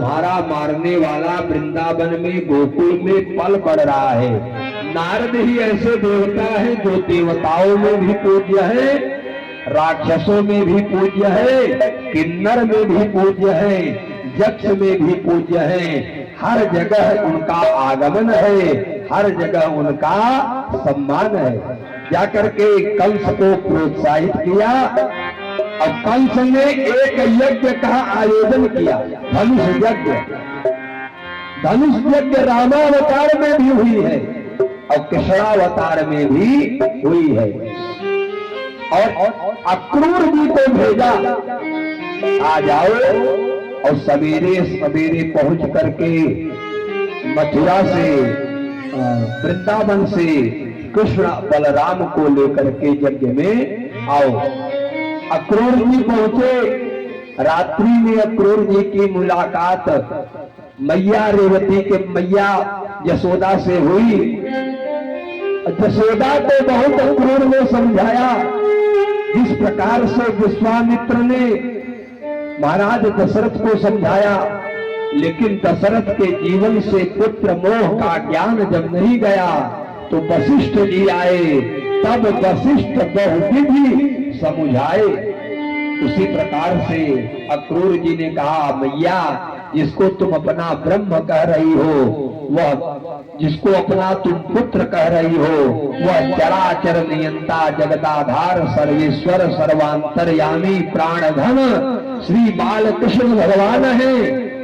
तुम्हारा मारने वाला वृंदावन में गोकुल में पल बढ़ रहा है। नारद ही ऐसे देवता है जो देवताओं में भी पूज्य है, राक्षसों में भी पूज्य है, किन्नर में भी पूज्य है, यक्ष में भी पूज्य है। हर जगह उनका आगमन है, हर जगह उनका सम्मान है। जाकर के कंस को प्रोत्साहित किया। अब कंस ने एक यज्ञ का आयोजन किया, धनुष यज्ञ। धनुष यज्ञ रामावतार में भी हुई है और कृष्णावतार में भी हुई है। और अक्रूर जी को भेजा, आ जाओ, और सवेरे सवेरे पहुंच करके मथुरा से वृंदावन से कृष्ण बलराम को लेकर के यज्ञ में आओ। अक्रूर जी पहुंचे। रात्रि में अक्रूर जी की मुलाकात मैया रेवती के मैया यशोदा से हुई। यशोदा को बहुत अक्रूर ने समझाया। जिस प्रकार से विश्वामित्र ने महाराज दशरथ को समझाया, लेकिन दशरथ के जीवन से पुत्र मोह का ज्ञान जब नहीं गया तो वशिष्ठ जी आए। तब वशिष्ठ बहुविधि समझाए। उसी प्रकार से अक्रूर जी ने कहा, मैया जिसको तुम अपना ब्रह्म कह रही हो, वह जिसको अपना तुम पुत्र कह रही हो, वह चराचर नियंता जगदाधार सर्वेश्वर सर्वांतरयामी प्राणधन श्री बालकृष्ण भगवान है,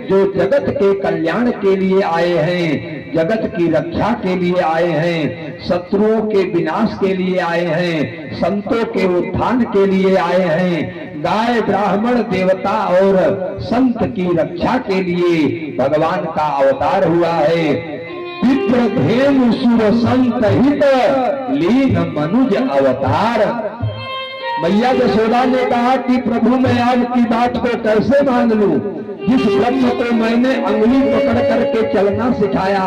जो जगत के कल्याण के लिए आए हैं, जगत की रक्षा के लिए आए हैं, शत्रुओं के विनाश के लिए आए हैं, संतों के उत्थान के लिए आए हैं, गाय ब्राह्मण देवता और संत की रक्षा के लिए भगवान का अवतार हुआ है। विप्र धेनु सुर संत हित लीन मनुज अवतार। मैया यशोदा ने कहा कि प्रभु मैं आपकी बात को कैसे मान लूं? जिस ब्रह्म को मैंने अंगुली पकड़ करके चलना सिखाया,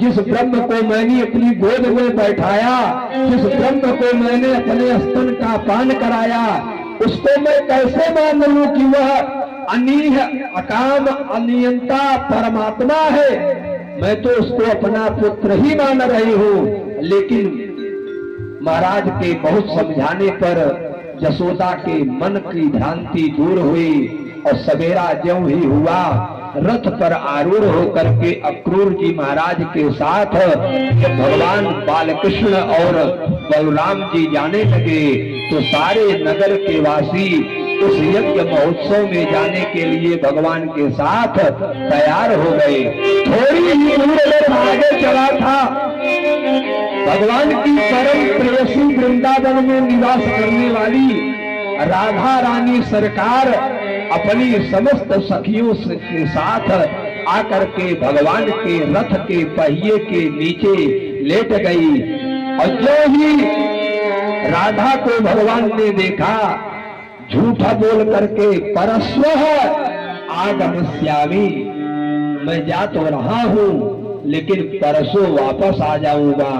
जिस ब्रह्म को मैंने अपनी गोद में बैठाया, जिस ब्रह्म को मैंने अपने स्तन का पान कराया, उसको मैं कैसे मान लूं कि वह अनीह अकाम अनियंता परमात्मा है? मैं तो उसको अपना पुत्र ही मान रही हूं। लेकिन महाराज के बहुत समझाने पर यशोदा के मन की भ्रांति दूर हुई और सवेरा ज्यों ही हुआ, रथ पर आरूढ़ होकर के अक्रूर जी महाराज के साथ जब भगवान बालकृष्ण और बलराम जी जाने लगे तो सारे नगर के वासी उस यज्ञ महोत्सव में जाने के लिए भगवान के साथ तैयार हो गए। थोड़ी ही दूर रथ आगे चला था। भगवान की परम प्रेयसी वृंदावन में निवास करने वाली राधा रानी सरकार अपनी समस्त सखियों के साथ आकर के भगवान के रथ के पहिए के नीचे लेट गई। और जो ही राधा को भगवान ने देखा, झूठा बोल करके परस्वः आगमिष्यामि, मैं जा तो रहा हूं लेकिन परसों वापस आ जाऊंगा।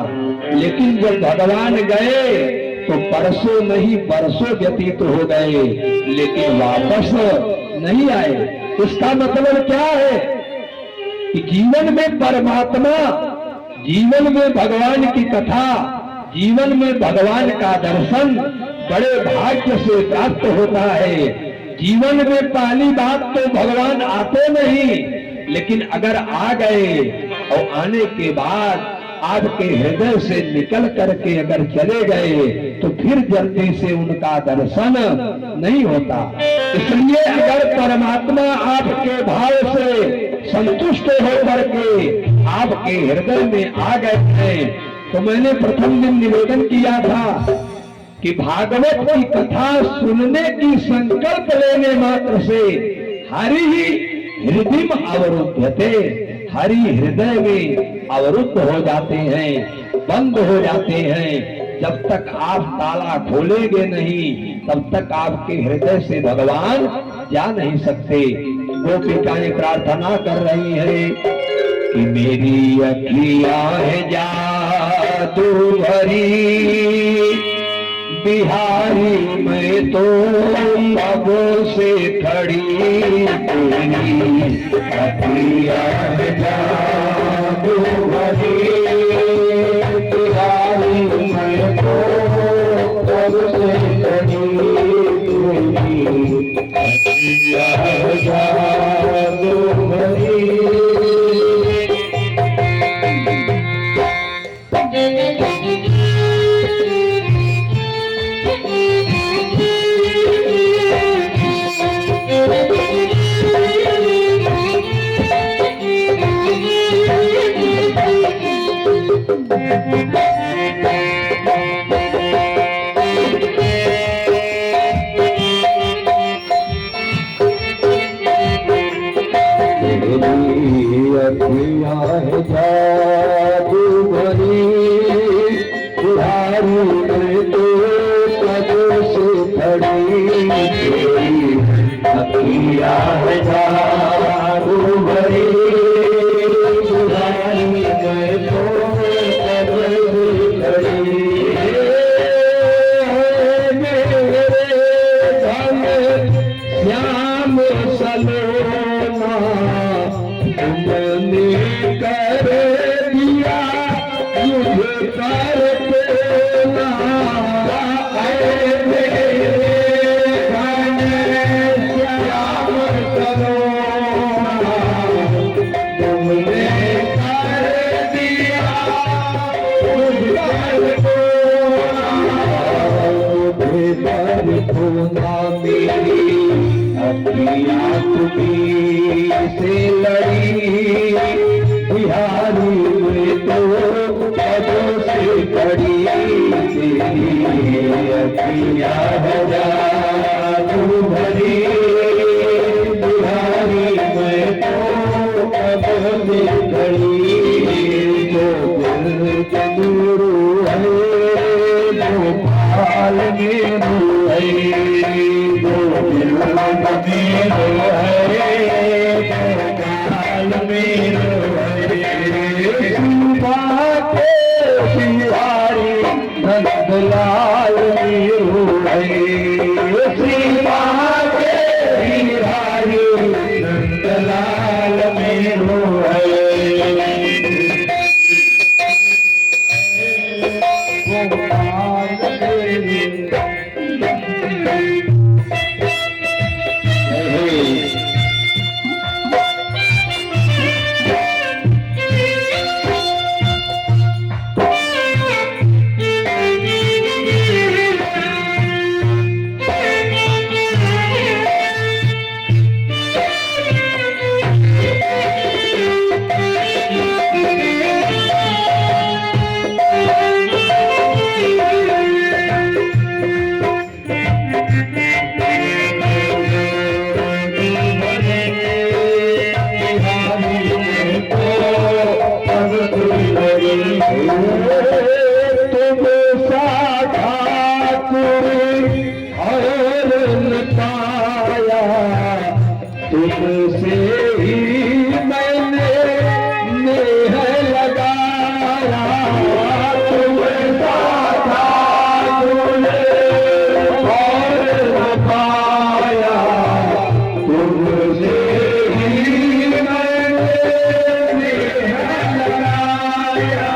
लेकिन जब भगवान गए तो परसों नहीं बरसों व्यतीत हो गए, लेकिन वापस नहीं आए। इसका मतलब क्या है कि जीवन में परमात्मा, जीवन में भगवान की कथा, जीवन में भगवान का दर्शन बड़े भाग्य से प्राप्त होता है। जीवन में पहली बात तो भगवान आते नहीं, लेकिन अगर आ गए और आने के बाद आपके हृदय से निकल करके अगर चले गए तो फिर जल्दी से उनका दर्शन नहीं होता। इसलिए अगर परमात्मा आपके भाव से संतुष्ट होकर के आपके हृदय में आ गए हैं, तो मैंने प्रथम दिन निवेदन किया था कि भागवत की कथा सुनने की संकल्प लेने मात्र से हरि हृदय अवरुद्धते, हरि हृदय में अवरुद्ध हो जाते हैं, बंद हो जाते हैं। जब तक आप ताला खोलेंगे नहीं तब तक आपके हृदय से भगवान जा नहीं सकते। गोपिकाएं प्रार्थना कर रही है कि मेरी अखियां है जादू भरी, बिहारी मैं तो अब से खड़ी तेरी तेरी अखियाँ है जादू भरी, तुम्हारी मैं तो कब से खड़ी। तेरी अखियाँ है जादू भरी, तुम्हारी मैं तो कब से खड़ी। श्याम सलोना तुमने कर दिया मुझे कर देना। श्याम सलोना तुमने कर दिया मुझे कर देना। मेरी अखियाँ तुम्हीं से लड़ी, बिहारी में तो कदों से कड़ी। तेरी अखियाँ है जादू भरी, बिहारी में तो कदों से कड़ी। जो दिल के गुरु है, जो पाल में है, नंदलाल मीरू है, श्रीमा के बिहारी नंदलाल मीरू है। तुम साधा और न पाया, तुमसे ही मैंने नेह लगाया। तुम साधा और न पाया, तुमसे ही मैंने नेह लगाया।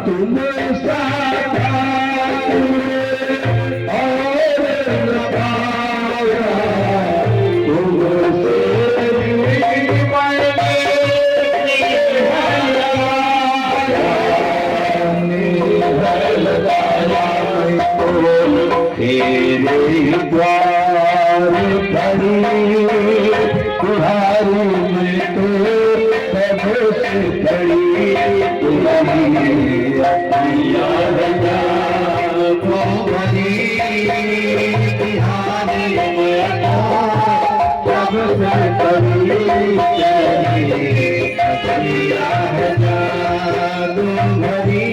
तुम साधा और न पाया, तुमसे ही मैंने नेह लगाया। तेरे द्वार खड़ी, तुम्हारी में तो कब से खड़ी। तुम्हारी अखियाँ है जादू भरी, बिहारी में तो कब से खड़ी। तेरी अखियाँ है जादू भरी।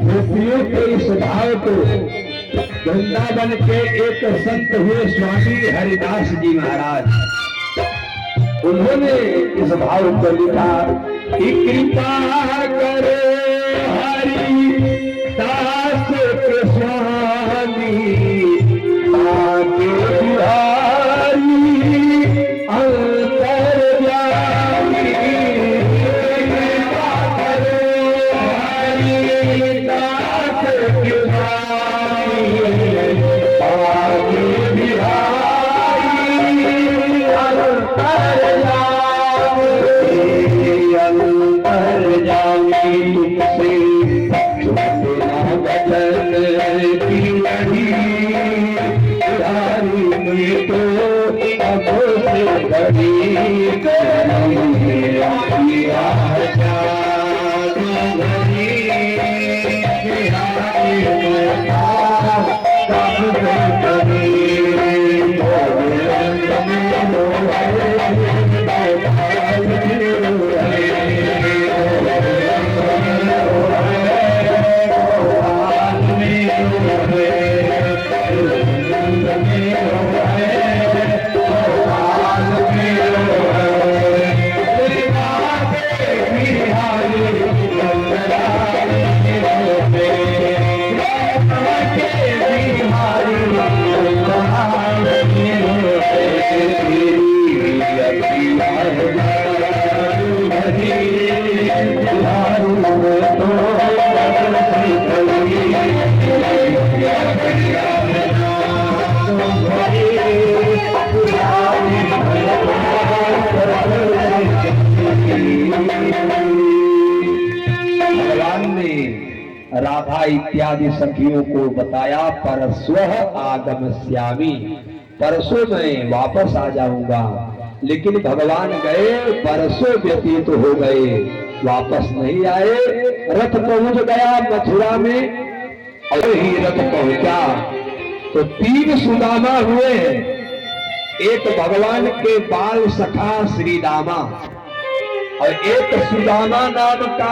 गोपियों के इस भाव को वृंदावन के एक संत हुए स्वामी हरिदास जी महाराज, उन्होंने इस भाव को लिखा कि कृपा करे हरि दास के स्वामी, आगे बिहारी अंतर्यामी। कृपा करे हरि दास भगवान ने राधा इत्यादि सखियों को बताया, परस्वः आगमस्यामि, परसों मैं वापस आ जाऊंगा। लेकिन भगवान गए, परसों व्यतीत हो गए, वापस नहीं आए। रथ पहुंच गया मथुरा में, और ही रथ पहुंचा तो 3 सुदामा हुए। एक भगवान के बाल सखा श्री दामा, और एक सुदामा नाम का